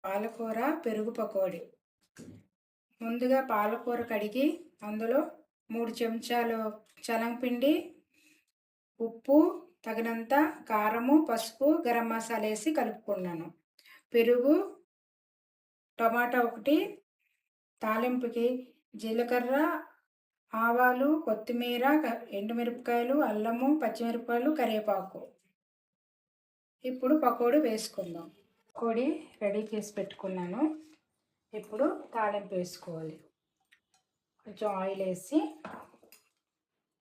పాలకూర పెరుగు పకోడీ. ముందుగా పాలకూర కడిగి అందులో 3 చెంచాలు శనగపిండి, ఉప్పు, తగినంత కారము, పసుపు, గరం మసాలా వేసి కలుపుకున్నాను. పెరుగు, టమాటా ఒకటి, తాలింపుకి జీలకర్ర, ఆవాలు, కొత్తిమీర, ఎండుమిరపకాయలు, అల్లము, పచ్చిమిరపకాయలు, కరివేపాకు. ఇప్పుడు పకోడీ వేసుకుందాం. పకోడీ రెడీ చేసి పెట్టుకున్నాను. ఇప్పుడు తాలింపు వేసుకోవాలి. కొంచెం ఆయిల్ వేసి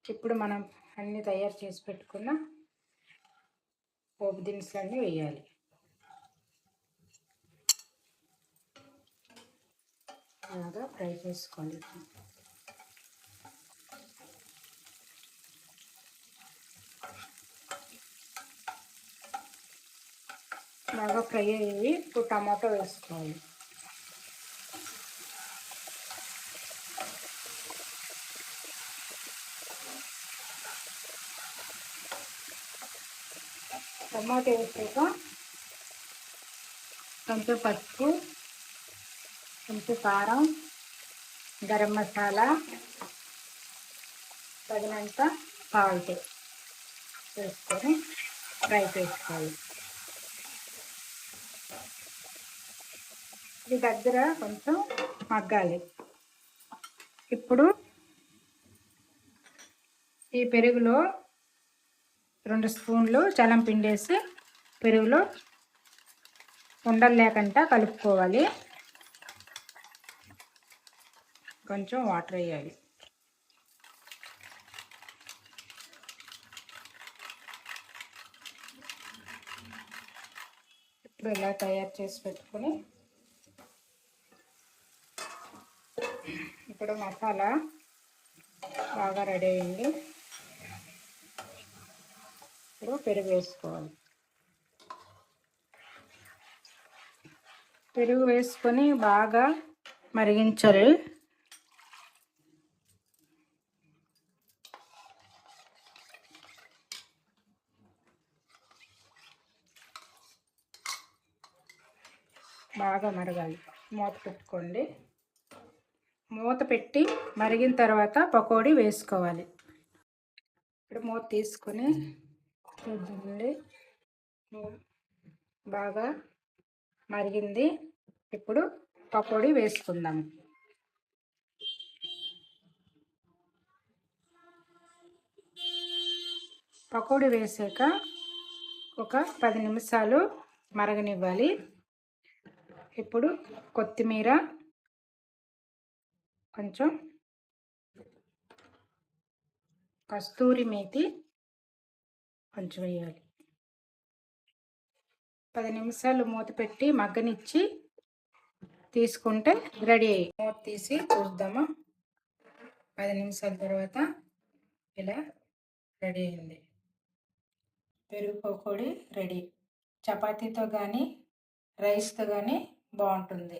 ఇప్పుడు మనం అన్నీ తయారు చేసి పెట్టుకున్న పోపు దినుసులన్నీ వేయాలి. బాగా ఫ్రై చేసుకోండి. బాగా ఫ్రై అయ్యి ఇప్పుడు టమాటో వేసుకోవాలి. టమాటో వేసాక కొంచెం పసుపు, కొంచెం కారం, గరం మసాలా, తగినంత సాల్ట్ వేసుకొని ఫ్రై చేసుకోవాలి. ఇది దగ్గర కొంచెం మగ్గాలి. ఇప్పుడు ఈ పెరుగులో 2 స్పూన్లు చలం పిండేసి పెరుగులో ఉండలు లేకుండా కలుపుకోవాలి. కొంచెం వాటర్ వేయాలి. ఇప్పుడు ఇలా తయారు చేసి పెట్టుకొని ఇప్పుడు మసాలా బాగా రెడీ అయింది. ఇప్పుడు పెరుగు వేసుకోవాలి. పెరుగు వేసుకొని బాగా మరిగించాలి. బాగా మరగాలి. మూత పెట్టుకోండి. మూత పెట్టి మరిగిన తర్వాత పకోడీ వేసుకోవాలి. ఇప్పుడు మూత తీసుకొని చూద్దామండి. బాగా మరిగింది. ఇప్పుడు పకోడీ వేసుకుందాం. పకోడీ వేసాక ఒక 10 నిమిషాలు మరగనివ్వాలి. ఇప్పుడు కొత్తిమీర, కొంచెం కస్తూరి మేతి కొంచెం వేయాలి. 10 నిమిషాలు మూత పెట్టి మగ్గనిచ్చి తీసుకుంటే రెడీ అయ్యి. మూత తీసి చూద్దామా. 10 నిమిషాల తర్వాత ఇలా రెడీ అయింది. పెరుగు పకోడీ రెడీ. చపాతీతో కానీ రైస్తో కానీ బాగుంటుంది.